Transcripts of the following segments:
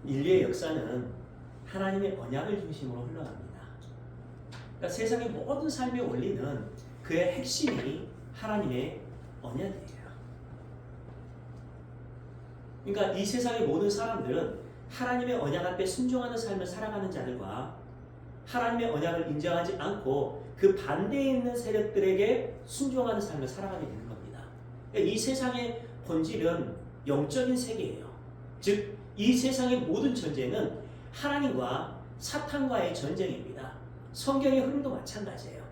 인류의 역사는 하나님의 언약을 중심으로 흘러갑니다. 그러니까 세상의 모든 삶의 원리는 그의 핵심이 하나님의 언약이에요. 그러니까 이 세상의 모든 사람들은 하나님의 언약 앞에 순종하는 삶을 살아가는 자들과 하나님의 언약을 인정하지 않고 그 반대에 있는 세력들에게 순종하는 삶을 살아가게 되는 겁니다. 그러니까 이 세상의 본질은 영적인 세계예요. 즉, 이 세상의 모든 전쟁은 하나님과 사탄과의 전쟁입니다. 성경의 흐름도 마찬가지예요.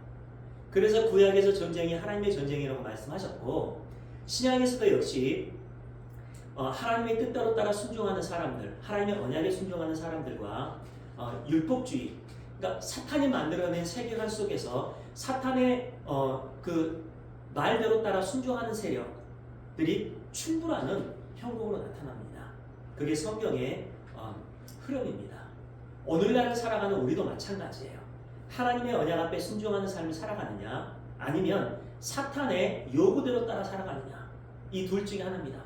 그래서 구약에서 전쟁이 하나님의 전쟁이라고 말씀하셨고, 신약에서도 역시 하나님의 뜻대로 따라 순종하는 사람들, 하나님의 언약에 순종하는 사람들과 율법주의, 그러니까 사탄이 만들어낸 세계관 속에서 사탄의 그 말대로 따라 순종하는 세력들이 충돌하는 형국으로 나타납니다. 그게 성경의 흐름입니다. 오늘날을 살아가는 우리도 마찬가지예요. 하나님의 언약 앞에 순종하는 삶을 살아가느냐, 아니면 사탄의 요구대로 따라 살아가느냐, 이 둘 중에 하나입니다.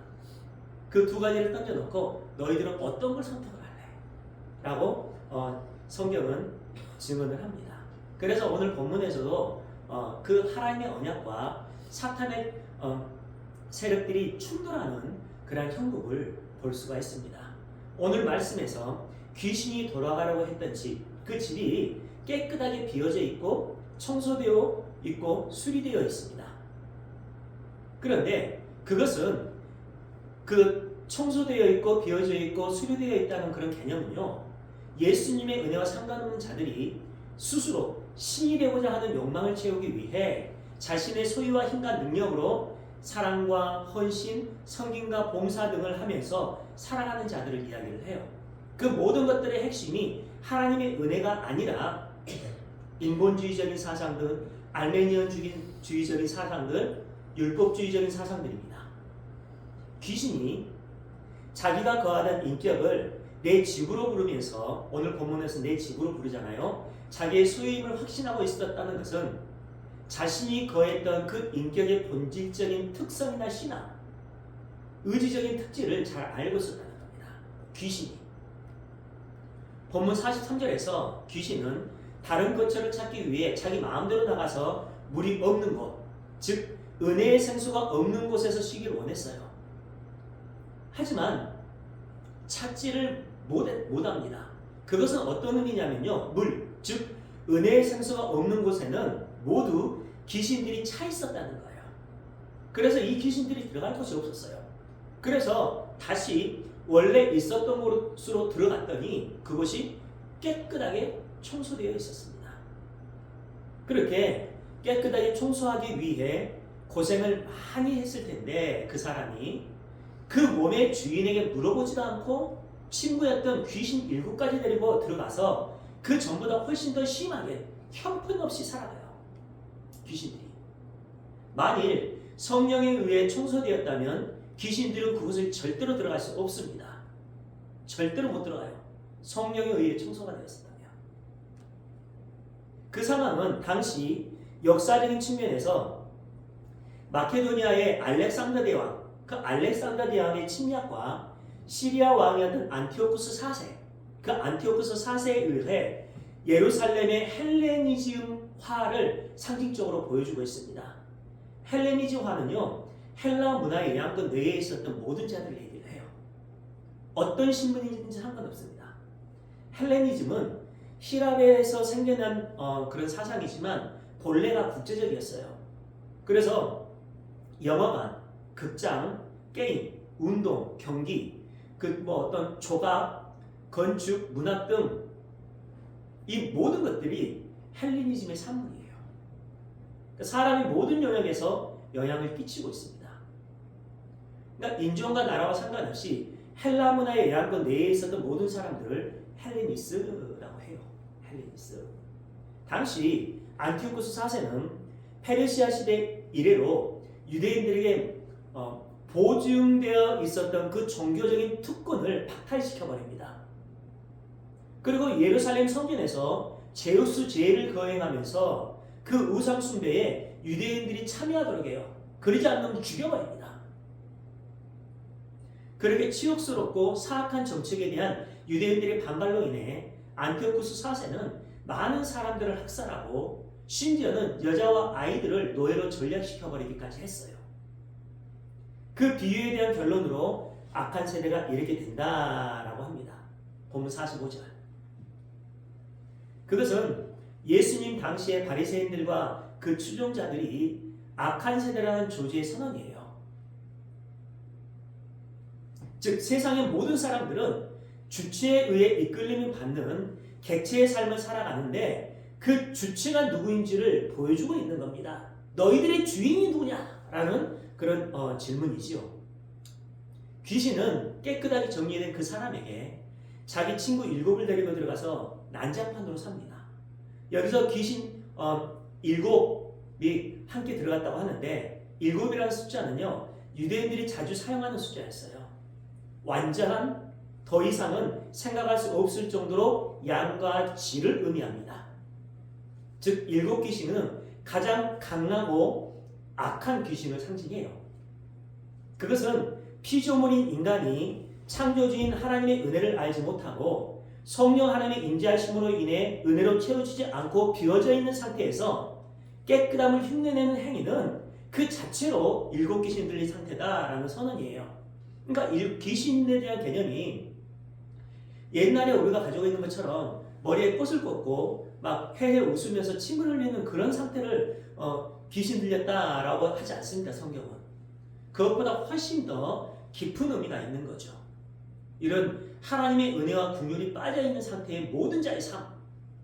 그 두 가지를 던져놓고 너희들은 어떤 걸 선택을 할래? 라고 성경은 증언을 합니다. 그래서 오늘 본문에서도 그 하나님의 언약과 사탄의 세력들이 충돌하는 그런 형국을 볼 수가 있습니다. 오늘 말씀에서 귀신이 돌아가려고 했던 집, 그 집이 깨끗하게 비어져 있고 청소되어 있고 수리되어 있습니다. 그런데 그것은 그 청소되어 있고 비어져 있고 수리되어 있다는 그런 개념은요, 예수님의 은혜와 상관없는 자들이 스스로 신이 되고자 하는 욕망을 채우기 위해 자신의 소유와 힘과 능력으로 사랑과 헌신, 섬김과 봉사 등을 하면서 살아가는 자들을 이야기를 해요. 그 모든 것들의 핵심이 하나님의 은혜가 아니라 인본주의적인 사상들, 알메니언주의적인 사상들, 율법주의적인 사상들입니다. 귀신이 자기가 거하던 인격을 내 집으로 부르면서, 오늘 본문에서 내 집으로 부르잖아요. 자기의 소유임을 확신하고 있었다는 것은 자신이 거했던 그 인격의 본질적인 특성이나 신앙, 의지적인 특질을 잘 알고 있었다는 겁니다. 귀신이. 본문 43절에서 귀신은 다른 거처를 찾기 위해 자기 마음대로 나가서 물이 없는 곳, 즉 은혜의 생수가 없는 곳에서 쉬기를 원했어요. 하지만 찾지를 못합니다. 그것은 어떤 의미냐면요, 물, 즉 은혜의 생수가 없는 곳에는 모두 귀신들이 차 있었다는 거예요. 그래서 이 귀신들이 들어갈 곳이 없었어요. 그래서 다시 원래 있었던 곳으로 들어갔더니 그곳이 깨끗하게 청소되어 있었습니다. 그렇게 깨끗하게 청소하기 위해 고생을 많이 했을 텐데, 그 사람이 그 몸의 주인에게 물어보지도 않고 친구였던 귀신 7가지 데리고 들어가서 그 전보다 훨씬 더 심하게 형편없이 살아가요. 귀신들이. 만일 성령에 의해 청소되었다면 귀신들은 그곳을 절대로 들어갈 수 없습니다. 절대로 못 들어가요. 성령에 의해 청소가 되었다면. 그 상황은 당시 역사적인 측면에서 마케도니아의 알렉산더 대왕, 그 알렉산더 대왕의 침략과 시리아 왕이었던 안티오쿠스 4세, 그 안티오쿠스 4세에 의해 예루살렘의 헬레니즘화를 상징적으로 보여주고 있습니다. 헬레니즘화는요, 헬라 문화의 영향권 내에 있었던 모든 자들을 얘기를 해요. 어떤 신분인지 상관없습니다. 헬레니즘은 히랍에서 생겨난 그런 사상이지만 본래가 국제적이었어요. 그래서 영화관, 극장, 게임, 운동, 경기, 어떤 조각, 건축, 문학 등 이 모든 것들이 헬레니즘의 산물이에요. 사람이 모든 영역에서 영향을 끼치고 있습니다. 그러니까 인종과 나라와 상관없이 헬라 문화의 영향권 내에 있었던 모든 사람들을 헬레니스라고 해요. 헬레니스. 당시 안티오쿠스 4세는 페르시아 시대 이래로 유대인들에게 보증되어 있었던 그 종교적인 특권을 박탈시켜버립니다. 그리고 예루살렘 성전에서 제우스 제를 거행하면서 그 우상 숭배에 유대인들이 참여하도록 해요. 그러지 않으면 죽여버립니다. 그렇게 치욕스럽고 사악한 정책에 대한 유대인들의 반발로 인해 안티오쿠스 4세는 많은 사람들을 학살하고 심지어는 여자와 아이들을 노예로 전락시켜버리기까지 했어요. 그 비유에 대한 결론으로 악한 세대가 이렇게 된다라고 합니다. 본문 45절. 그것은 예수님 당시의 바리새인들과 그 추종자들이 악한 세대라는 조지의 선언이에요. 즉 세상의 모든 사람들은 주체에 의해 이끌림을 받는 객체의 삶을 살아가는데 그 주체가 누구인지를 보여주고 있는 겁니다. 너희들의 주인이 누구냐라는 그런 질문이지요. 귀신은 깨끗하게 정리된 그 사람에게 자기 친구 7을 데리고 들어가서 난장판으로 삽니다. 여기서 귀신 7이 함께 들어갔다고 하는데 7이라는 숫자는요 유대인들이 자주 사용하는 숫자였어요. 완전한 더 이상은 생각할 수 없을 정도로 양과 질을 의미합니다. 즉 7귀신은 가장 강하고 악한 귀신을 상징해요. 그것은 피조물인 인간이 창조주인 하나님의 은혜를 알지 못하고 성령 하나님의 임재하심으로 인해 은혜로 채워지지 않고 비워져 있는 상태에서 깨끗함을 흉내내는 행위는 그 자체로 7귀신이 들린 상태다라는 선언이에요. 그러니까 귀신에 대한 개념이 옛날에 우리가 가지고 있는 것처럼 머리에 꽃을 꽂고 막 헤헤 웃으면서 침을 흘리는 그런 상태를 귀신 들렸다라고 하지 않습니다. 성경은. 그것보다 훨씬 더 깊은 의미가 있는 거죠. 이런 하나님의 은혜와 긍휼이 빠져있는 상태의 모든 자의 삶,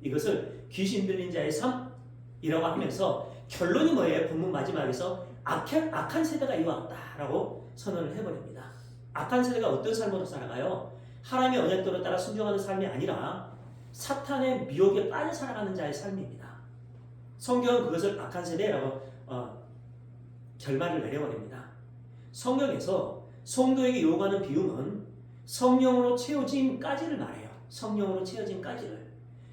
이것을 귀신 들린 자의 삶이라고 하면서 결론이 뭐예요? 본문 마지막에서 악한 세대가 이와왔다라고 선언을 해버립니다. 악한 세대가 어떤 삶으로 살아가요? 하나님의 언약대로 따라 순종하는 삶이 아니라 사탄의 미혹에 빠져 살아가는 자의 삶입니다. 성경은 그것을 악한 세대라고 결말을 내려버립니다. 성경에서 성도에게 요구하는 비움은 성령으로 채워짐까지를 말해요. 성령으로 채워짐까지를.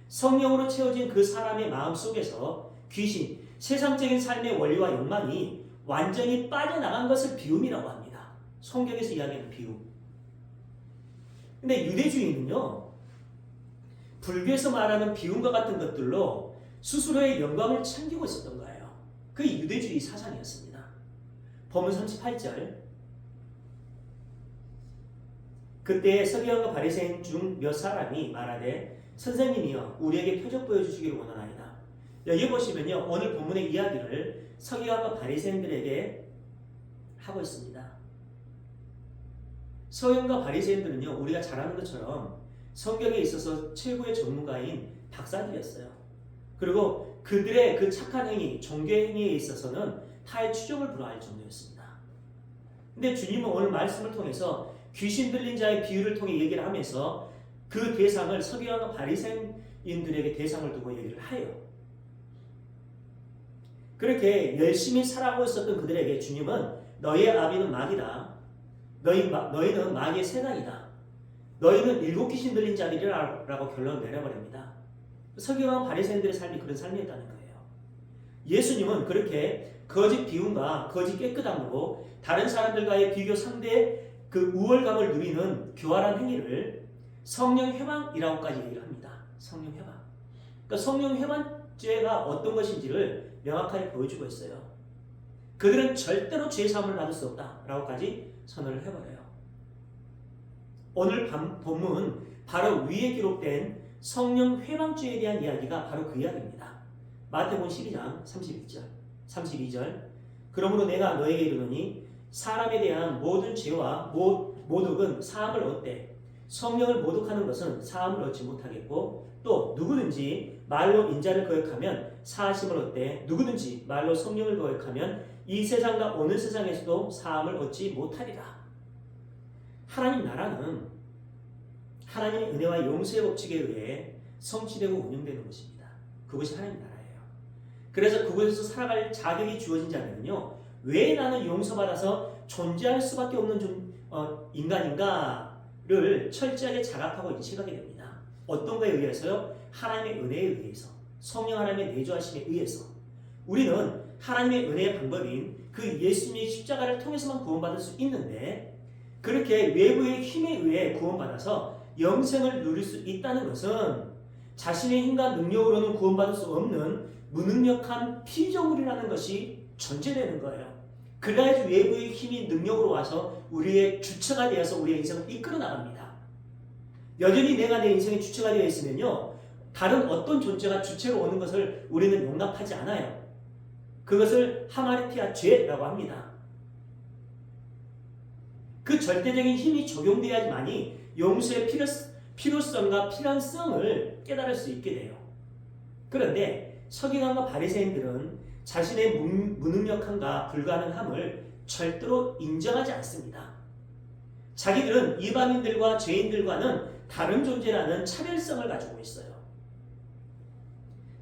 성령으로 채워진 그 사람의 마음 속에서 귀신, 세상적인 삶의 원리와 욕망이 완전히 빠져나간 것을 비움이라고 합니다. 성경에서 이야기하는 비움. 근데 유대주의는요, 불교에서 말하는 비움과 같은 것들로 스스로의 영광을 챙기고 있었던 거예요. 그게 유대주의 사상이었습니다. 본문 38절. 그때 서기관과 바리새인 중 몇 사람이 말하되 선생님이여 우리에게 표적 보여주시기를 원하나이다. 여기 보시면요, 오늘 본문의 이야기를 서기관과 바리새인들에게 하고 있습니다. 서기관과 바리새인들은요, 우리가 잘 아는 것처럼 성경에 있어서 최고의 전문가인 박사들이었어요. 그리고 그들의 그 착한 행위, 종교 행위에 있어서는 타의 추종을 불허할 정도였습니다. 근데 주님은 오늘 말씀을 통해서 귀신 들린 자의 비유를 통해 얘기를 하면서 그 대상을 서기관과 바리새인들에게 대상을 두고 얘기를 해요. 그렇게 열심히 살아가고 있었던 그들에게 주님은 너희의 아비는 마귀다. 너희는 마귀의 세당이다. 너희는 7 귀신 들린 자들이라고 결론을 내려버립니다. 서기관 바리새인들의 삶이 그런 삶이었다는 거예요. 예수님은 그렇게 거짓 비움과 거짓 깨끗함으로 다른 사람들과의 비교 상대의 그 우월감을 누리는 교활한 행위를 성령 회방이라고까지 얘기를 합니다. 성령 회방. 그러니까 성령 회방죄가 어떤 것인지를 명확하게 보여주고 있어요. 그들은 절대로 죄 사함을 받을 수 없다라고까지 선언을 해버려요. 오늘 본문 바로 위에 기록된 성령 회방죄에 대한 이야기가 바로 그 이야기입니다. 마태복음 12장 32절. 그러므로 내가 너에게 이르노니 사람에 대한 모든 죄와 모독은 사함을 얻되 성령을 모독하는 것은 사함을 얻지 못하겠고 또 누구든지 말로 인자를 거역하면 사하심을 얻되 누구든지 말로 성령을 거역하면 이 세상과 오는 세상에서도 사함을 얻지 못하리라. 하나님 나라는 하나님의 은혜와 용서의 법칙에 의해 성취되고 운영되는 것입니다. 그것이 하나님 나라예요. 그래서 그곳에서 살아갈 자격이 주어진 자들은요, 왜 나는 용서받아서 존재할 수밖에 없는 인간인가를 철저하게 자각하고 인식하게 됩니다. 어떤 거에 의해서요? 하나님의 은혜에 의해서, 성령 하나님의 내주하심에 의해서. 우리는 하나님의 은혜의 방법인 그 예수님의 십자가를 통해서만 구원받을 수 있는데 그렇게 외부의 힘에 의해 구원받아서 영생을 누릴 수 있다는 것은 자신의 힘과 능력으로는 구원받을 수 없는 무능력한 피조물이라는 것이 전제되는 거예요. 그래야지 외부의 힘이 능력으로 와서 우리의 주체가 되어서 우리의 인생을 이끌어 나갑니다. 여전히 내가 내 인생의 주체가 되어 있으면요, 다른 어떤 존재가 주체로 오는 것을 우리는 용납하지 않아요. 그것을 하마르티아 죄라고 합니다. 그 절대적인 힘이 적용돼야지만이 용서의 필요성과 필연성을 깨달을 수 있게 돼요. 그런데 서기관과 바리새인들은 자신의 무능력함과 불가능함을 절대로 인정하지 않습니다. 자기들은 이방인들과 죄인들과는 다른 존재라는 차별성을 가지고 있어요.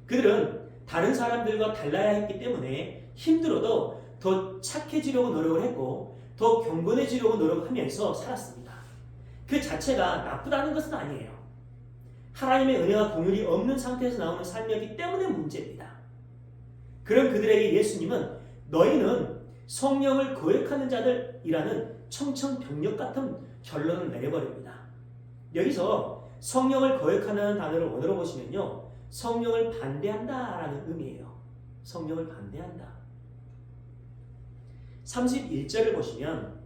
그들은 다른 사람들과 달라야 했기 때문에 힘들어도 더 착해지려고 노력을 했고 더 경건해지려고 노력하면서 살았습니다. 그 자체가 나쁘다는 것은 아니에요. 하나님의 은혜와 공율이 없는 상태에서 나오는 삶이었기 때문에 문제입니다. 그런 그들에게 예수님은 너희는 성령을 거역하는 자들이라는 청천벽력 같은 결론을 내려버립니다. 여기서 성령을 거역하는 단어를 원어로 보시면요, 성령을 반대한다라는 의미예요. 성령을 반대한다. 31절을 보시면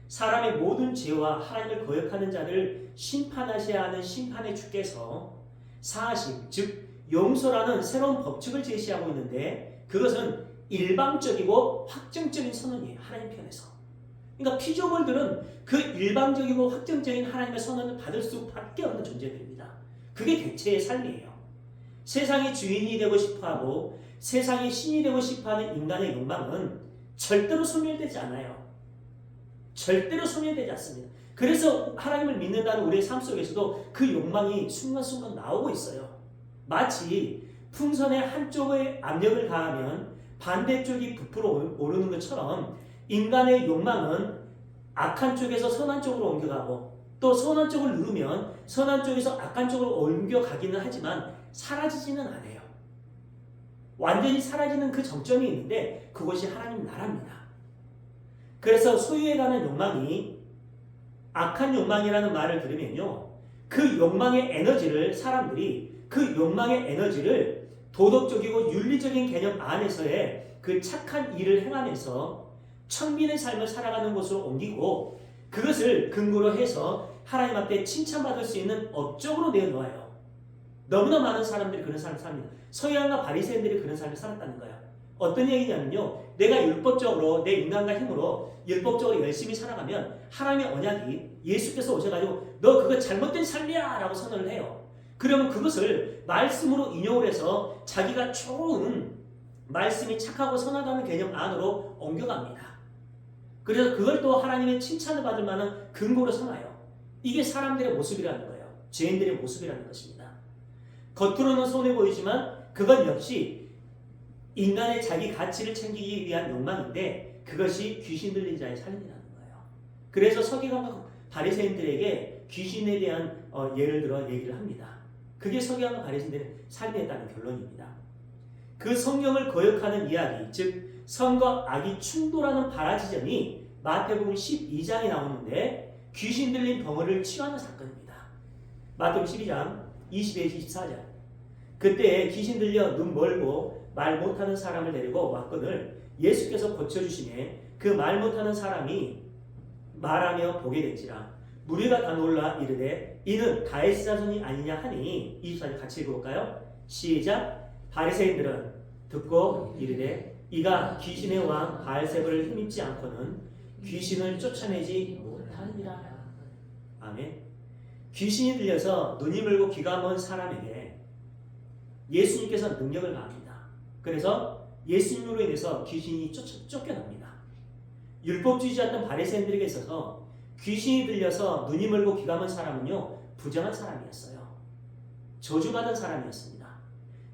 사람의 모든 죄와 하나님을 거역하는 자를 심판하셔야 하는 심판의 주께서 사하심, 즉 용서라는 새로운 법칙을 제시하고 있는데 그것은 일방적이고 확정적인 선언이에요. 하나님 편에서. 그러니까 피조물들은 그 일방적이고 확정적인 하나님의 선언을 받을 수밖에 없는 존재들입니다. 그게 대체의 삶이에요. 세상의 주인이 되고 싶어하고 세상의 신이 되고 싶어하는 인간의 욕망은 절대로 소멸되지 않아요. 절대로 소멸되지 않습니다. 그래서 하나님을 믿는다는 우리의 삶 속에서도 그 욕망이 순간순간 나오고 있어요. 마치 풍선의 한쪽에 압력을 가하면 반대쪽이 부풀어 오르는 것처럼 인간의 욕망은 악한 쪽에서 선한 쪽으로 옮겨가고 또 선한 쪽을 누르면 선한 쪽에서 악한 쪽으로 옮겨가기는 하지만 사라지지는 않아요. 완전히 사라지는 그 정점이 있는데 그것이 하나님 나라입니다. 그래서 소유에 관한 욕망이 악한 욕망이라는 말을 들으면요, 그 욕망의 에너지를 사람들이 그 욕망의 에너지를 도덕적이고 윤리적인 개념 안에서의 그 착한 일을 행하면서 천민의 삶을 살아가는 곳으로 옮기고 그것을 근거로 해서 하나님 앞에 칭찬받을 수 있는 업적으로 내어놓아요. 너무나 많은 사람들이 그런 삶을 삽니다. 서기관과 바리새인들이 그런 삶을 살았다는 거예요. 어떤 얘기냐면요, 내가 율법적으로 내 인간과 힘으로 율법적으로 열심히 살아가면 하나님의 언약이 예수께서 오셔가지고 너 그거 잘못된 삶이야 라고 선언을 해요. 그러면 그것을 말씀으로 인용을 해서 자기가 좋은 말씀이 착하고 선하다는 개념 안으로 옮겨갑니다. 그래서 그걸 또 하나님의 칭찬을 받을 만한 근거로 삼아요. 이게 사람들의 모습이라는 거예요. 죄인들의 모습이라는 것입니다. 겉으로는 손해 보이지만 그건 역시 인간의 자기 가치를 챙기기 위한 욕망인데 그것이 귀신 들린 자의 삶이라는 거예요. 그래서 서기관과 바리새인들에게 귀신에 대한 예를 들어 얘기를 합니다. 그게 서기관과 바리새인들의 삶이었다는 결론입니다. 그 성령을 거역하는 이야기, 즉 성과 악이 충돌하는 바라지점이 마태복음 12장에 나오는데 귀신 들린 벙어리를 치유하는 사건입니다. 마태복음 12장 22에서 24절. 그때 귀신 들려 눈 멀고 말 못하는 사람을 데리고 왔거늘 예수께서 고쳐주시매 그 말 못하는 사람이 말하며 보게 된지라 무리가 다 놀라 이르되 이는 다윗 자손이 아니냐 하니 24절 같이 읽어볼까요? 시작. 바리새인들은 듣고 이르되 이가 귀신의 왕 바알세불을 힘입지 않고는 귀신을 쫓아내지 못하느니라. 아멘. 귀신이 들려서 눈이 멀고 귀가 먼 사람에게 예수님께서 능력을 가합니다. 그래서 예수님으로 인해서 귀신이 쫓겨납니다. 율법주의자였던 바리새인들에게 있어서 귀신이 들려서 눈이 멀고 귀가 먼 사람은요, 부정한 사람이었어요. 저주받은 사람이었습니다.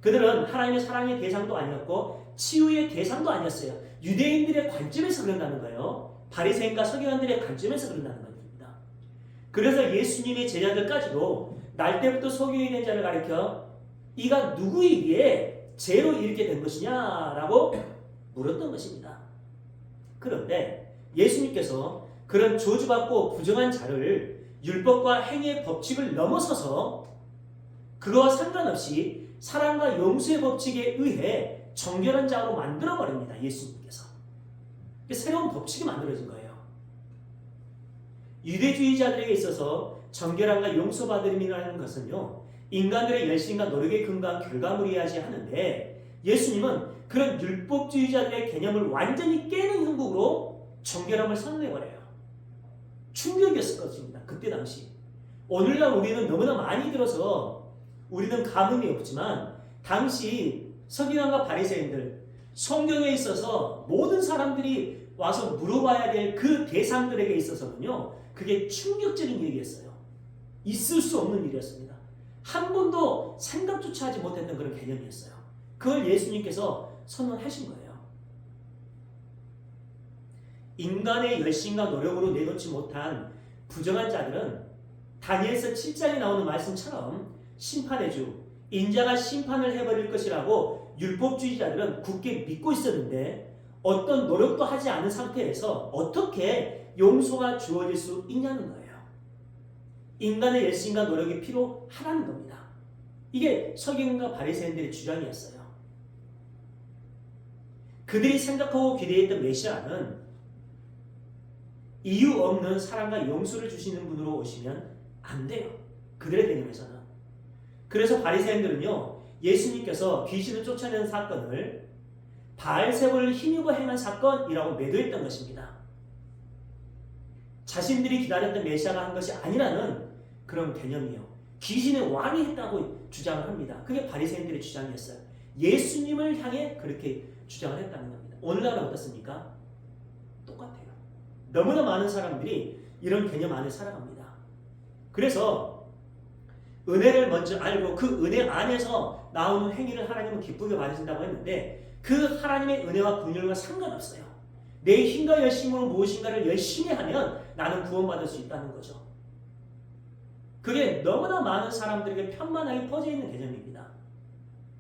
그들은 하나님의 사랑의 대상도 아니었고 치유의 대상도 아니었어요. 유대인들의 관점에서 그런다는 거예요. 바리새인과 서기관들의 관점에서 그런다는 겁니다. 그래서 예수님의 제자들까지도 날 때부터 소경이 된 자를 가리켜 이가 누구에 의해 죄로 이르게 된 것이냐라고 물었던 것입니다. 그런데 예수님께서 그런 저주받고 부정한 자를 율법과 행위의 법칙을 넘어서서 그거와 상관없이 사랑과 용서의 법칙에 의해 정결한 자로 만들어버립니다. 예수님께서. 새로운 법칙이 만들어진 거예요. 유대주의자들에게 있어서 정결함과 용서받음이라는 것은요, 인간들의 열심과 노력에 근거한 결과물이어야지 하는데, 예수님은 그런 율법주의자들의 개념을 완전히 깨는 형국으로 정결함을 선언해버려요. 충격이었을 것입니다. 그때 당시. 오늘날 우리는 너무나 많이 들어서 우리는 감흥이 없지만, 당시 서기관과 바리새인들, 성경에 있어서 모든 사람들이 와서 물어봐야 될 그 대상들에게 있어서는요, 그게 충격적인 얘기였어요. 있을 수 없는 일이었습니다. 한 번도 생각조차 하지 못했던 그런 개념이었어요. 그걸 예수님께서 선언하신 거예요. 인간의 열심과 노력으로 내놓지 못한 부정한 자들은 다니엘서 7장에 나오는 말씀처럼 심판의 주, 인자가 심판을 해버릴 것이라고 율법주의자들은 굳게 믿고 있었는데, 어떤 노력도 하지 않은 상태에서 어떻게 용서가 주어질 수 있냐는 거예요. 인간의 열심과 노력이 필요하다는 겁니다. 이게 서기관과 바리새인들의 주장이었어요. 그들이 생각하고 기대했던 메시아는 이유 없는 사랑과 용서를 주시는 분으로 오시면 안 돼요. 그들의 개념에서는. 그래서 바리새인들은요, 예수님께서 귀신을 쫓아내는 사건을 바알세불을 힘입어 행한 사건이라고 매도했던 것입니다. 자신들이 기다렸던 메시아가 한 것이 아니라는 그런 개념이에요. 귀신의 왕이 했다고 주장을 합니다. 그게 바리새인들의 주장이었어요. 예수님을 향해 그렇게 주장을 했다는 겁니다. 오늘날은 어떻습니까? 똑같아요. 너무나 많은 사람들이 이런 개념 안에 살아갑니다. 그래서 은혜를 먼저 알고 그 은혜 안에서 나오는 행위를 하나님은 기쁘게 받으신다고 했는데, 그 하나님의 은혜와 긍휼과 상관없어요. 내 힘과 열심으로 무엇인가를 열심히 하면 나는 구원받을 수 있다는 거죠. 그게 너무나 많은 사람들에게 편만하게 퍼져 있는 개념입니다.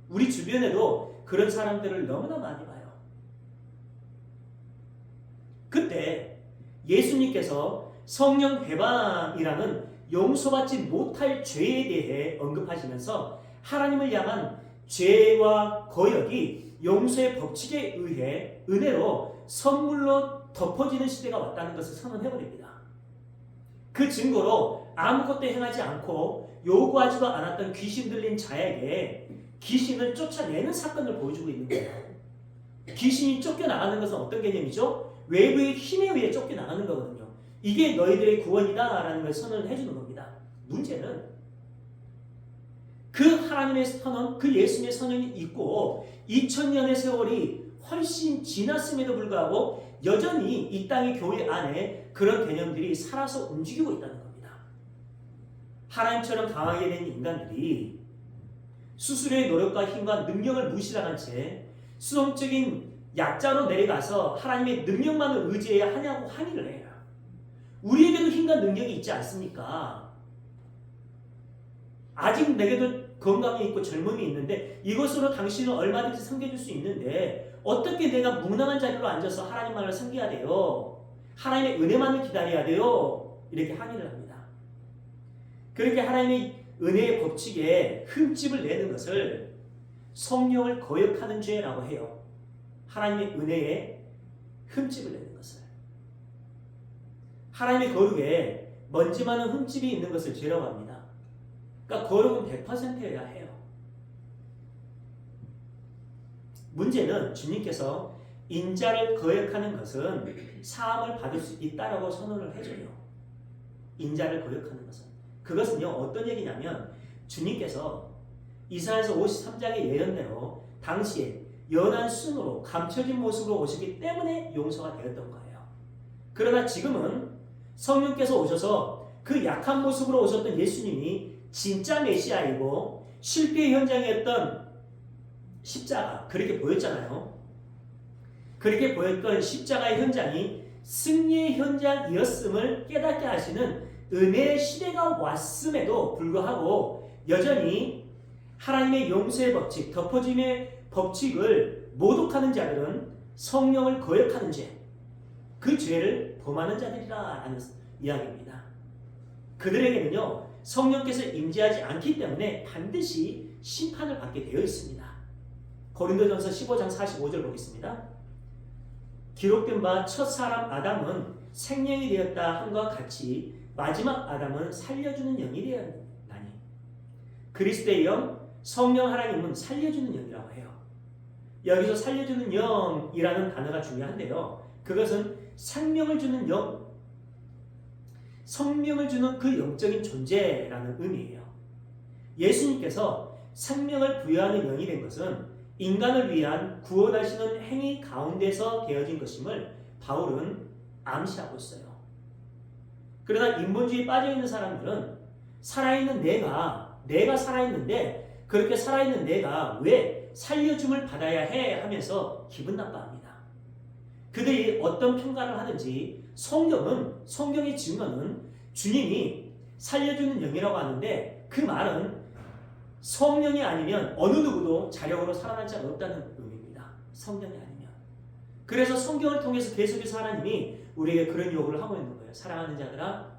우리 주변에도 그런 사람들을 너무나 많이 봐요. 그때 예수님께서 성령 회방이라는 용서받지 못할 죄에 대해 언급하시면서 하나님을 향한 죄와 거역이 용서의 법칙에 의해 은혜로 선물로 덮어지는 시대가 왔다는 것을 선언해버립니다. 그 증거로 아무것도 행하지 않고 요구하지도 않았던 귀신 들린 자에게 귀신을 쫓아내는 사건을 보여주고 있는 거예요. 귀신이 쫓겨나가는 것은 어떤 개념이죠? 외부의 힘에 의해 쫓겨나가는 거거든요. 이게 너희들의 구원이다 라는 걸 선언을 해주는 겁니다. 문제는 그 하나님의 선언, 그 예수님의 선언이 있고 2000년의 세월이 훨씬 지났음에도 불구하고 여전히 이 땅의 교회 안에 그런 개념들이 살아서 움직이고 있다는 겁니다. 하나님처럼 강하게 된 인간들이 스스로의 노력과 힘과 능력을 무시당한 채 수동적인 약자로 내려가서 하나님의 능력만을 의지해야 하냐고 항의를 해요. 우리에게도 힘과 능력이 있지 않습니까? 아직 내게도 건강이 있고 젊음이 있는데 이것으로 당신을 얼마든지 섬겨줄 수 있는데 어떻게 내가 무능한 자리로 앉아서 하나님만을 섬겨야 돼요? 하나님의 은혜만을 기다려야 돼요? 이렇게 항의를 합니다. 그렇게 하나님의 은혜의 법칙에 흠집을 내는 것을 성령을 거역하는 죄라고 해요. 하나님의 은혜에 흠집을 내는 것을. 하나님의 거룩에 먼지 많은 흠집이 있는 것을 죄라고 합니다. 그러니까 거룩은 100%여야 해요. 문제는 주님께서 인자를 거역하는 것은 사함을 받을 수 있다라고 선언을 해줘요. 인자를 거역하는 것은. 그것은요, 어떤 얘기냐면 주님께서 이사야서 53장의 예언대로 당시에 연한 순으로 감춰진 모습으로 오시기 때문에 용서가 되었던 거예요. 그러나 지금은 성령께서 오셔서 그 약한 모습으로 오셨던 예수님이 진짜 메시아이고 실패의 현장이었던 십자가, 그렇게 보였잖아요. 그렇게 보였던 십자가의 현장이 승리의 현장이었음을 깨닫게 하시는 은혜의 시대가 왔음에도 불구하고 여전히 하나님의 용서의 법칙, 덮어짐의 법칙을 모독하는 자들은 성령을 거역하는 죄, 그 죄를 범하는 자들이라 하는 이야기입니다. 그들에게는요 성령께서 임재하지 않기 때문에 반드시 심판을 받게 되어 있습니다. 고린도전서 15장 45절 보겠습니다. 기록된 바 첫 사람 아담은 생명이 되었다 함과 같이 마지막 아담은 살려주는 영이 되었나니 그리스도의 영 성령 하나님은 살려주는 영이라고 해요. 여기서 살려주는 영이라는 단어가 중요한데요. 그것은 생명을 주는 영, 성령을 주는 그 영적인 존재라는 의미예요. 예수님께서 생명을 부여하는 영이 된 것은 인간을 위한 구원하시는 행위 가운데서 되어진 것임을 바울은 암시하고 있어요. 그러나 인본주의에 빠져있는 사람들은 살아있는 내가 살아있는데 그렇게 살아있는 내가 왜 살려줌을 받아야 해 하면서 기분 나빠합니다. 그들이 어떤 평가를 하든지 성경의 증거는 주님이 살려주는 영이라고 하는데 그 말은 성령이 아니면 어느 누구도 자력으로 살아날 자가 없다는 의미입니다. 성령이 아니면. 그래서 성경을 통해서 계속해서 하나님이 우리에게 그런 요구를 하고 있는 거예요. 사랑하는 자들아,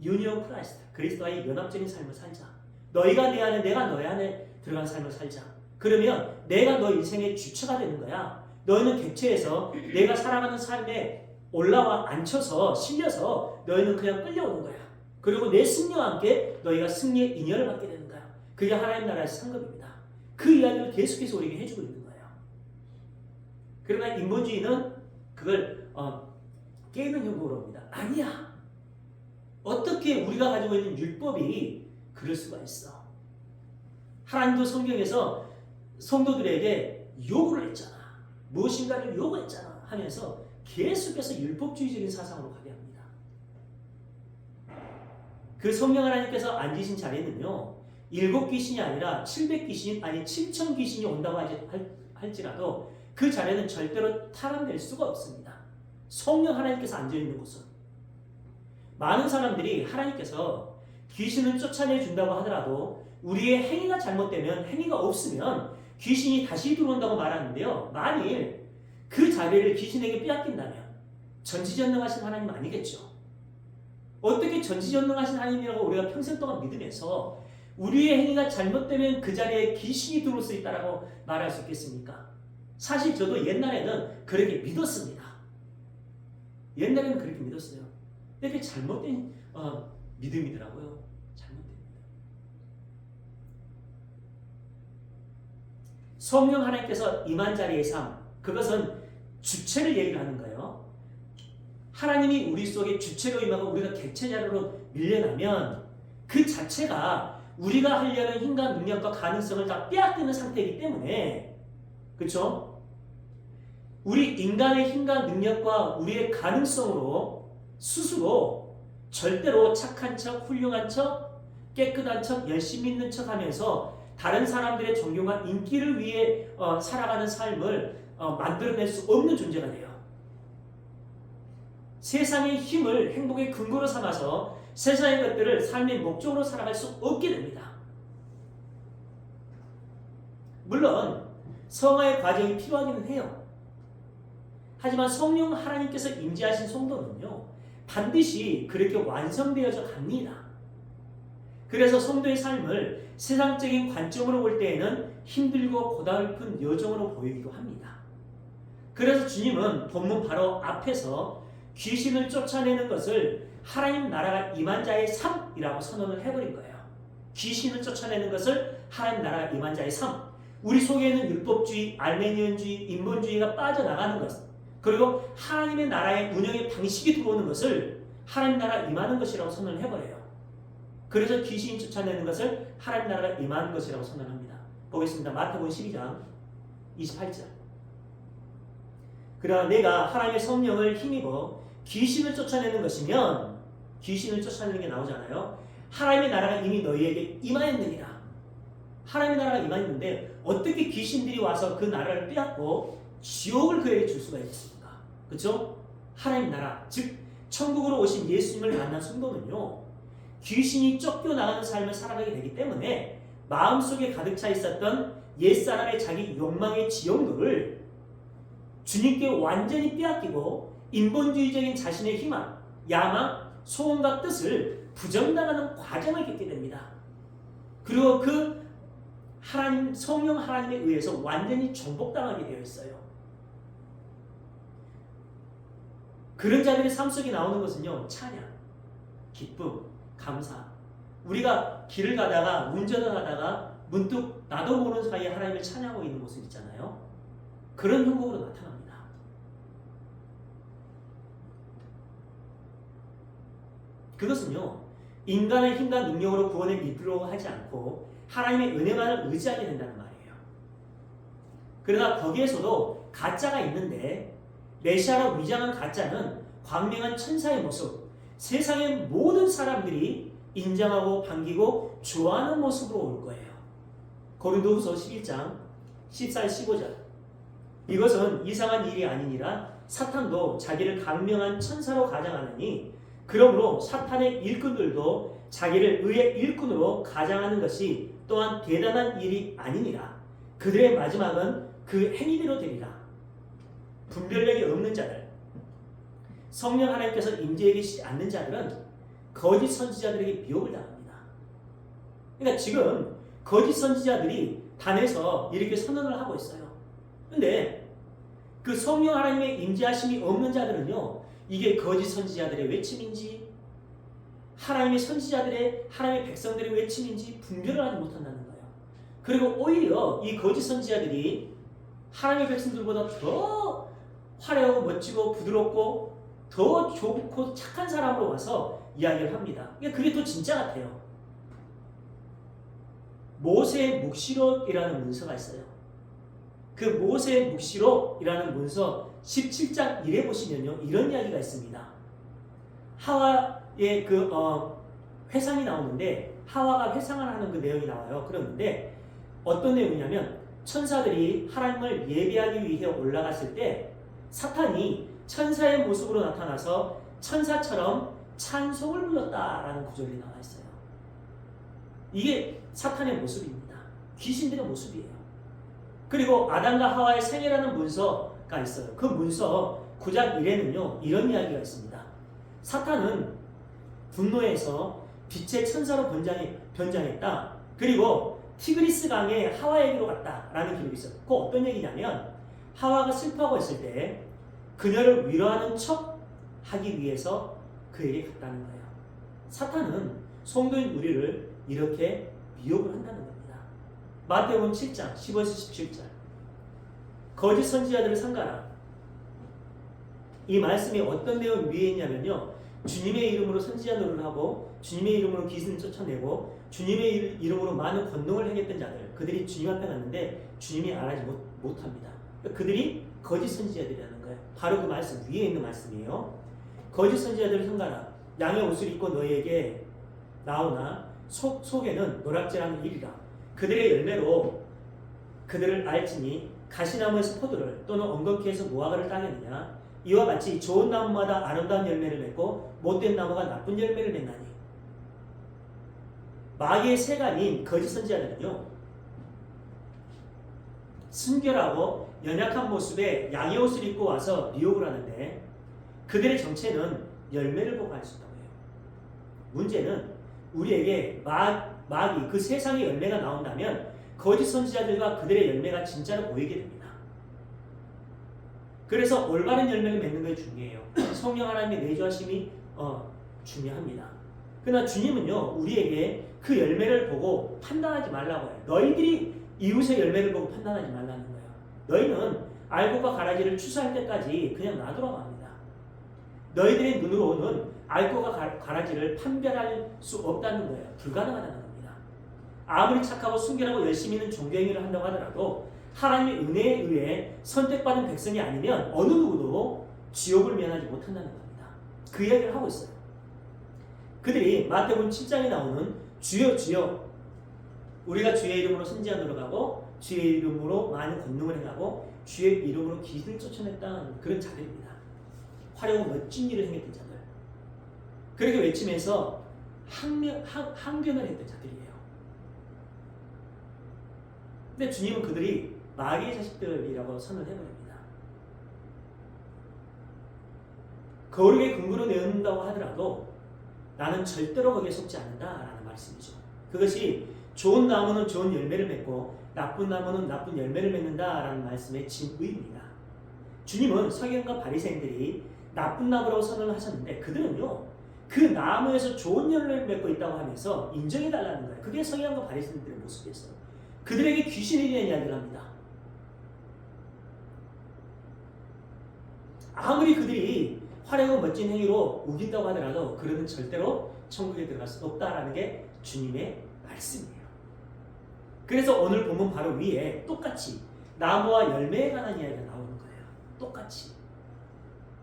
유니온 크라이스트, 그리스도와의 연합적인 삶을 살자. 너희가 내 안에, 내가 너희 안에 들어간 삶을 살자. 그러면 내가 너 인생의 주체가 되는 거야. 너희는 객체에서 내가 살아가는 삶에 올라와 앉혀서 실려서 너희는 그냥 끌려오는 거야. 그리고 내 승리와 함께 너희가 승리의 인연을 받게 되는 거야. 그게 하나님 나라의 상급입니다. 그 이야기를 계속해서 우리에게 해주고 있는 거예요. 그러나 인본주의는 그걸 깨는 형국으로 옵니다. 아니야. 어떻게 우리가 가지고 있는 율법이 그럴 수가 있어. 하나님도 성경에서 성도들에게 요구를 했잖아. 무엇인가를 요구했잖아 하면서 계속해서 율법주의적인 사상으로 가게 합니다. 그 성령 하나님께서 앉으신 자리는요 7귀신이 아니라 700귀신 아니 7000귀신이 온다고 할지라도 그 자리는 절대로 탈환될 수가 없습니다. 성령 하나님께서 앉아있는 곳은 많은 사람들이 하나님께서 귀신을 쫓아내 준다고 하더라도 우리의 행위가 잘못되면 행위가 없으면 귀신이 다시 들어온다고 말하는데요. 만일 그 자리를 귀신에게 빼앗긴다면 전지전능하신 하나님 아니겠죠. 어떻게 전지전능하신 하나님이라고 우리가 평생 동안 믿으면서 우리의 행위가 잘못되면 그 자리에 귀신이 들어올 수 있다고 말할 수 있겠습니까? 사실 저도 옛날에는 그렇게 믿었습니다. 옛날에는 그렇게 믿었어요. 이렇게 잘못된 믿음이더라고요. 잘못됩니다. 성령 하나님께서 임한 자리의 삶, 그것은 주체를 얘기를 하는 거예요. 하나님이 우리 속에 주체로 임하고 우리가 객체 자료로 밀려나면 그 자체가 우리가 하려는 힘과 능력과 가능성을 다 빼앗기는 상태이기 때문에 그렇죠? 우리 인간의 힘과 능력과 우리의 가능성으로 스스로 절대로 착한 척, 훌륭한 척, 깨끗한 척, 열심히 있는 척 하면서 다른 사람들의 존경과 인기를 위해 살아가는 삶을 만들어낼 수 없는 존재가 돼요. 세상의 힘을 행복의 근거로 삼아서 세상의 것들을 삶의 목적으로 살아갈 수 없게 됩니다. 물론 성화의 과정이 필요하기는 해요. 하지만 성령 하나님께서 임재하신 성도는요 반드시 그렇게 완성되어져 갑니다. 그래서 성도의 삶을 세상적인 관점으로 볼 때에는 힘들고 고달픈 여정으로 보이기도 합니다. 그래서 주님은 본문 바로 앞에서 귀신을 쫓아내는 것을 하나님 나라가 임한 자의 삶이라고 선언을 해버린 거예요. 귀신을 쫓아내는 것을 하나님 나라가 임한 자의 삶. 우리 속에는 율법주의, 알메니언주의, 인본주의가 빠져나가는 것, 그리고 하나님의 나라의 운영의 방식이 들어오는 것을 하나님 나라가 임하는 것이라고 선언을 해버려요. 그래서 귀신이 쫓아내는 것을 하나님 나라가 임하는 것이라고 선언합니다. 보겠습니다. 마태복음 12장 28절. 그러나 내가 하나님의 성령을 힘입어 귀신을 쫓아내는 것이면, 귀신을 쫓아내는 게 나오잖아요. 하나님의 나라가 이미 너희에게 임하였느니라. 하나님의 나라가 임하였는데 어떻게 귀신들이 와서 그 나라를 빼앗고 지옥을 그에게 줄 수가 있겠습니까? 그렇죠? 하나님 나라, 즉 천국으로 오신 예수님을 만난 성도는요 귀신이 쫓겨나가는 삶을 살아가게 되기 때문에 마음속에 가득 차 있었던 옛사람의 자기 욕망의 지형도를 주님께 완전히 빼앗기고 인본주의적인 자신의 희망, 야망, 소원과 뜻을 부정당하는 과정을 겪게 됩니다. 그리고 그 하나님, 성령 하나님에 의해서 완전히 정복당하게 되어 있어요. 그런 자들의 삶 속에 나오는 것은요, 찬양, 기쁨, 감사. 우리가 길을 가다가, 운전을 하다가 문득 나도 모르는 사이에 하나님을 찬양하고 있는 모습 있잖아요. 그런 형국으로 나타납니다. 그것은요, 인간의 힘과 능력으로 구원을 이루려고 하지 않고 하나님의 은혜만을 의지하게 된다는 말이에요. 그러나 거기에서도 가짜가 있는데, 메시아로 위장한 가짜는 광명한 천사의 모습, 세상의 모든 사람들이 인정하고 반기고 좋아하는 모습으로 올 거예요. 고린도후서 11장 14, 15절. 이것은 이상한 일이 아니니라 사탄도 자기를 강명한 천사로 가장하느니, 그러므로 사탄의 일꾼들도 자기를 의의 일꾼으로 가장하는 것이 또한 대단한 일이 아니니라. 그들의 마지막은 그 행위대로 되리라. 분별력이 없는 자들, 성령 하나님께서 임재해 계시지 않는 자들은 거짓 선지자들에게 미혹을 당합니다. 그러니까 지금 거짓 선지자들이 단에서 이렇게 선언을 하고 있어요. 근데 그 성령 하나님의 임재하심이 없는 자들은요, 이게 거짓 선지자들의 외침인지 하나님의 선지자들의, 하나님의 백성들의 외침인지 분별을 하지 못한다는 거예요. 그리고 오히려 이 거짓 선지자들이 하나님의 백성들보다 더 화려하고 멋지고 부드럽고 더 좋고 착한 사람으로 와서 이야기를 합니다. 그게 더 진짜 같아요. 모세의 묵시록이라는 문서가 있어요. 그 모세의 묵시록이라는 문서 17장 1에 보시면요, 이런 이야기가 있습니다. 하와의 회상이 나오는데, 하와가 회상을 하는 그 내용이 나와요. 그러는데 어떤 내용이냐면, 천사들이 하나님을 예배하기 위해 올라갔을 때 사탄이 천사의 모습으로 나타나서 천사처럼 찬송을 불렀다라는 구절이 나와 있어요. 이게 사탄의 모습입니다. 귀신들의 모습이에요. 그리고 아담과 하와의 생애라는 문서가 있어요. 그 문서 9장 1에는요, 이런 이야기가 있습니다. 사탄은 분노해서 빛의 천사로 변장했다. 그리고 티그리스 강에 하와에게로 갔다라는 기록이 있어요. 그 어떤 얘기냐면, 하와가 슬퍼하고 있을 때 그녀를 위로하는 척 하기 위해서 그에게 갔다는 거예요. 사탄은 성도인 우리를 이렇게 미혹을 한다는 겁니다. 마태복음 7장 15에서 17절. 거짓 선지자들을 삼가라. 이 말씀이 어떤 내용 위에 있냐면요, 주님의 이름으로 선지자 노릇을 하고 주님의 이름으로 귀신을 쫓아내고 주님의 이름으로 많은 권능을 행했던 자들, 그들이 주님 앞에 갔는데 주님이 알아지 못합니다. 그들이 거짓 선지자들이라는 거예요. 바로 그 말씀 위에 있는 말씀이에요. 거짓 선지자들을 삼가라. 양의 옷을 입고 너희에게 나오나 속에는 노략질하는 일이라. 그들의 열매로 그들을 알지니 가시나무에서 포도를 또는 엉겅퀴에서 무화과를 따겠느냐. 이와 같이 좋은 나무마다 아름다운 열매를 맺고 못된 나무가 나쁜 열매를 맺나니. 마귀의 세간인 거짓 선지자들은요, 순결하고 연약한 모습에 양의 옷을 입고 와서 미혹을 하는데, 그들의 정체는 열매를 보고 알 수 있다고 해요. 문제는 우리에게 마귀, 그 세상의 열매가 나온다면 거짓 선지자들과 그들의 열매가 진짜로 보이게 됩니다. 그래서 올바른 열매를 맺는 것이 중요해요. 성령 하나님의 내주하심이 중요합니다. 그러나 주님은요, 우리에게 그 열매를 보고 판단하지 말라고 해요. 너희들이 이웃의 열매를 보고 판단하지 말라는 거예요. 너희는 알곡과 가라지를 추수할 때까지 그냥 놔두라고 합니다. 너희들의 눈으로는 알곡과 가라지를 판별할 수 없다는 거예요. 불가능하다는 겁니다. 아무리 착하고 순결하고 열심히 있는 종교행위를 한다고 하더라도 하나님의 은혜에 의해 선택받은 백성이 아니면 어느 누구도 지옥을 면하지 못한다는 겁니다. 그 이야기를 하고 있어요. 그들이 마태복음 7장에 나오는 주여 주여, 우리가 주의 이름으로 선지자 노릇하고 주의 이름으로 많은 권능을 행하고 주의 이름으로 귀신을 쫓아냈다는 그런 자들입니다. 화려하고 멋진 일을 행했던 자들, 그렇게 외치면서 항변을 했던 자들이에요. 근데 주님은 그들이 마귀의 자식들이라고 선언해버립니다. 거룩의 근거로 내놓는다고 하더라도 나는 절대로 거기에 속지 않는다라는 말씀이죠. 그것이 좋은 나무는 좋은 열매를 맺고 나쁜 나무는 나쁜 열매를 맺는다라는 말씀의 진의입니다. 주님은 서기관과 바리새인들이 나쁜 나무라고 선언을 하셨는데 그들은요 그 나무에서 좋은 열매를 맺고 있다고 하면서 인정해달라는 거예요. 그게 서기관과 바리새인들의 모습이었어요. 그들에게 귀신에 대한 이야기를 합니다. 아무리 그들이 화려하고 멋진 행위로 우긴다고 하더라도 그들은 절대로 천국에 들어갈 수 없다라는 게 주님의 말씀이에요. 그래서 오늘 본문 바로 위에 똑같이 나무와 열매에 관한 이야기가 나오는 거예요. 똑같이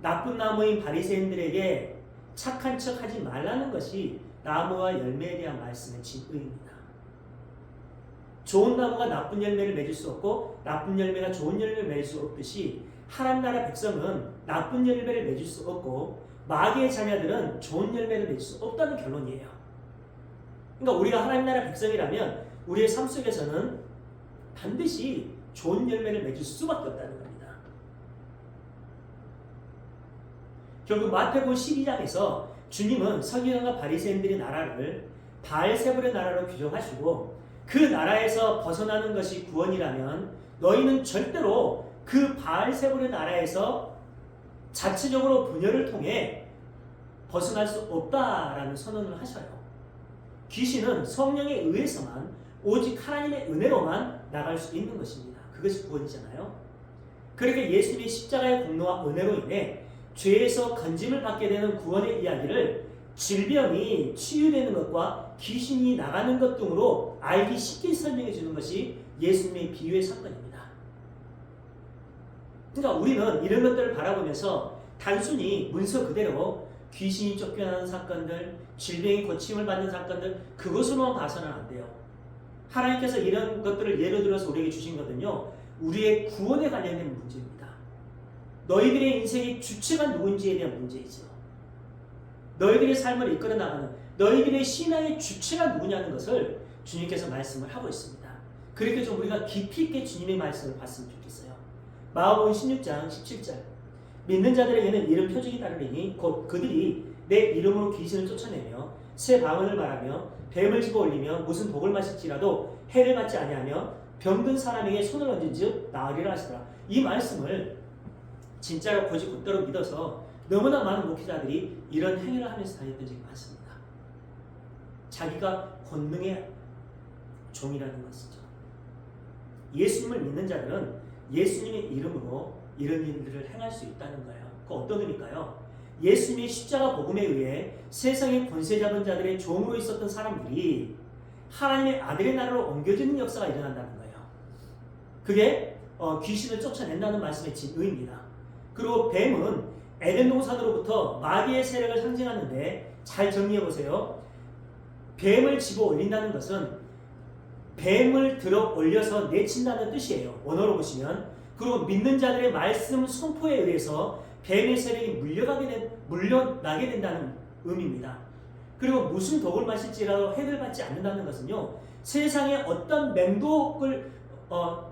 나쁜 나무인 바리새인들에게 착한 척 하지 말라는 것이 나무와 열매에 대한 말씀의 진의입니다. 좋은 나무가 나쁜 열매를 맺을 수 없고 나쁜 열매가 좋은 열매를 맺을 수 없듯이 하나님 나라 백성은 나쁜 열매를 맺을 수 없고 마귀의 자녀들은 좋은 열매를 맺을 수 없다는 결론이에요. 그러니까 우리가 하나님 나라 백성이라면 우리의 삶 속에서는 반드시 좋은 열매를 맺을 수밖에 없다는 겁니다. 결국 마태복음 12장에서 주님은 서기관과 바리새인들의 나라를 바알세불의 나라로 규정하시고 그 나라에서 벗어나는 것이 구원이라면 너희는 절대로 그 바알세불의 나라에서 자체적으로 분열을 통해 벗어날 수 없다라는 선언을 하셔요. 귀신은 성령에 의해서만 오직 하나님의 은혜로만 나갈 수 있는 것입니다. 그것이 구원이잖아요. 그렇게 예수님의 십자가의 공로와 은혜로 인해 죄에서 건짐을 받게 되는 구원의 이야기를 질병이 치유되는 것과 귀신이 나가는 것 등으로 알기 쉽게 설명해 주는 것이 예수님의 비유의 사건입니다. 그러니까 우리는 이런 것들을 바라보면서 단순히 문서 그대로 귀신이 쫓겨나는 사건들, 질병이 고침을 받는 사건들 그것으로만 봐서는 안 돼요. 하나님께서 이런 것들을 예로 들어서 우리에게 주신 것은요 우리의 구원에 관련된 문제입니다. 너희들의 인생의 주체가 누군지에 대한 문제이죠. 너희들의 삶을 이끌어 나가는 너희들의 신앙의 주체가 누구냐는 것을 주님께서 말씀을 하고 있습니다. 그렇게 좀 우리가 깊이 있게 주님의 말씀을 봤으면 좋겠어요. 마가복음 16장 17절 믿는 자들에게는 이런 표적이 따르리니 곧 그들이 내 이름으로 귀신을 쫓아내며 새 방언을 말하며 뱀을 집어 올리며 무슨 독을 마실지라도 해를 받지 아니하며 병든 사람에게 손을 얹은즉 나으리라 하시더라. 이 말씀을 진짜로 곧대로 믿어서 너무나 많은 목회자들이 이런 행위를 하면서 다녔던 적이 많습니다. 자기가 권능의 종이라는 것이죠. 예수님을 믿는 자들은 예수님의 이름으로 이런 일들을 행할 수 있다는 거예요. 그 어떤 의미일까요? 예수님의 십자가 복음에 의해 세상의 권세 잡은 자들의 종으로 있었던 사람들이 하나님의 아들의 나라로 옮겨지는 역사가 일어난다는 거예요. 그게 귀신을 쫓아낸다는 말씀의 진의입니다. 그리고 뱀은 에덴 동산으로부터 마귀의 세력을 상징하는데 잘 정리해 보세요. 뱀을 집어 올린다는 것은 뱀을 들어 올려서 내친다는 뜻이에요. 원어로 보시면. 그리고 믿는 자들의 말씀 선포에 의해서 뱀의 세력이 물려나게 된다는 의미입니다. 그리고 무슨 독을 마실지라도 해를 받지 않는다는 것은요. 세상에 어떤 맹독을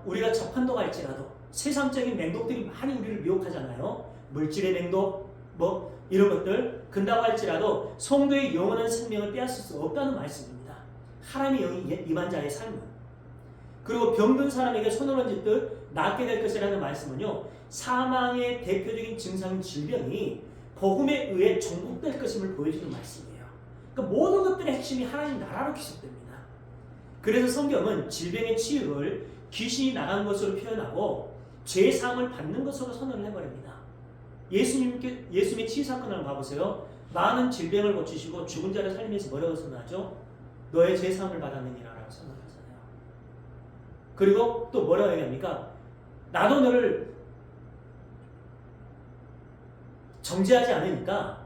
우리가 접한다고 할지라도 세상적인 맹독들이 많이 우리를 미혹하잖아요. 물질의 맹독 이런 것들 근다고 할지라도 성도의 영원한 생명을 빼앗을 수 없다는 말씀입니다. 하나님의 영이 임한 자의 삶은. 그리고 병든 사람에게 손을 얹듯 낫게 될 것이라는 말씀은요. 사망의 대표적인 증상인 질병이 복음에 의해 정복될 것임을 보여주는 말씀이에요. 그러니까 모든 것들의 핵심이 하나님 나라로 기속됩니다. 그래서 성경은 질병의 치유를 귀신이 나간 것으로 표현하고 죄의 사함을 받는 것으로 선언을 해버립니다. 예수님의 치유 사건을 봐보세요. 많은 질병을 고치시고 죽은 자를 살리면서 뭐라고 선언하죠? 너의 죄 사함을 받았느니라라고 선언하잖아요. 그리고 또 뭐라고 얘기합니까? 나도 너를 정죄하지 않으니까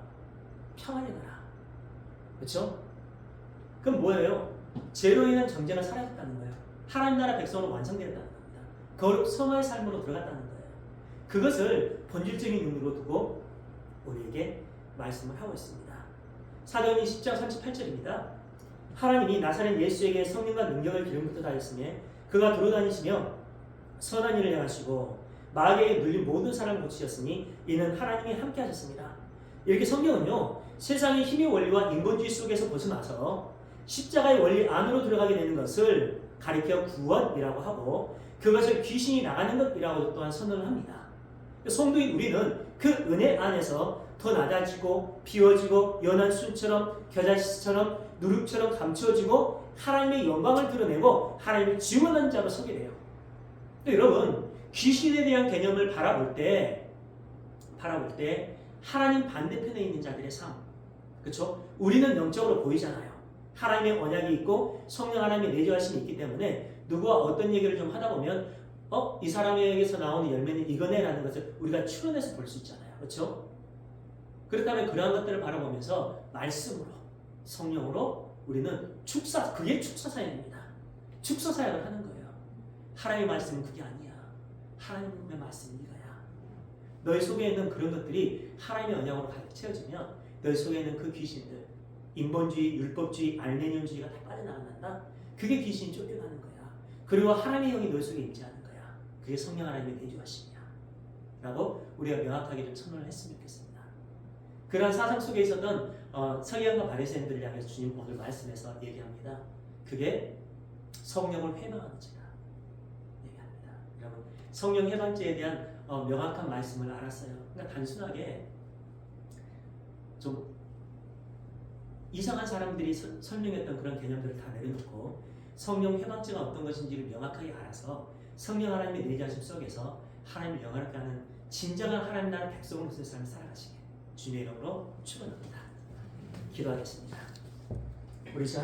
평안히 가라. 그렇죠? 그럼 뭐예요? 죄로 인한 정죄가 사라졌다는 거예요. 하나님 나라 백성으로 완성되었다는 겁니다. 거룩 성화의 삶으로 들어갔다는 거예요. 그것을 본질적인 의미로 두고 우리에게 말씀을 하고 있습니다. 사도행전 10장 38절입니다. 하나님이 나사렛 예수에게 성령과 능력을 기름부터 다했으며 그가 돌아다니시며 선한 일을 행하시고 마귀에게 눌린 모든 사람을 고치셨으니 이는 하나님이 함께 하셨습니다. 이렇게 성경은요, 세상의 힘의 원리와 인본주의 속에서 벗어나서 십자가의 원리 안으로 들어가게 되는 것을 가리켜 구원이라고 하고, 그것을 귀신이 나가는 것이라고 또한 선언을 합니다. 성도인 우리는 그 은혜 안에서 더 낮아지고 비워지고 연한 순처럼 겨자씨처럼 누룩처럼 감추어지고 하나님의 영광을 드러내고 하나님의 증언한 자로 서게 돼요. 여러분, 귀신에 대한 개념을 바라볼 때 하나님 반대편에 있는 자들의 삶, 그렇죠? 우리는 영적으로 보이잖아요. 하나님의 언약이 있고 성령 하나님의 내주하심이 있기 때문에 누구와 어떤 얘기를 좀 하다 보면 이 사람에게서 나오는 열매는 이거네라는 것을 우리가 추론해서 볼 수 있잖아요. 그렇죠? 그렇다면 그러한 것들을 바라보면서 말씀으로, 성령으로 우리는 그게 축사사역입니다. 축사사역을 하는 거예요. 하나님의 말씀은 그게 아니야. 하나님의 말씀은 이거야. 너희 속에 있는 그런 것들이 하나님의 언약으로 가득 채워지면 너희 속에 있는 그 귀신들, 인본주의, 율법주의, 알레니온주의가 다 빠져나간다. 그게 귀신이 쫓겨나는 거야. 그리고 하나님의 영이 너희 속에 임재하는 거야. 그게 성령 하나님의 내주하심이야. 라고 우리가 명확하게 좀 선언을 했으면 좋겠습니다. 그런 사상 속에 있었던 서기관과 바리새인들을 향해서 주님 오늘 말씀에서 얘기합니다. 그게 성령을 회방하는 자다. 얘기합니다. 여러분, 성령 회방죄에 대한 명확한 말씀을 알았어요. 그러니까 단순하게 좀 이상한 사람들이 설명했던 그런 개념들을 다 내려놓고 성령 회방죄가 어떤 것인지를 명확하게 알아서 성령 하나님의 내주하심 속에서 하나님을 영화롭게 하는 진정한 하나님 나라 백성으로서의 삶을 살아가시게 주님의 이름으로 축원합니다. 기도하겠습니다. 우리 시간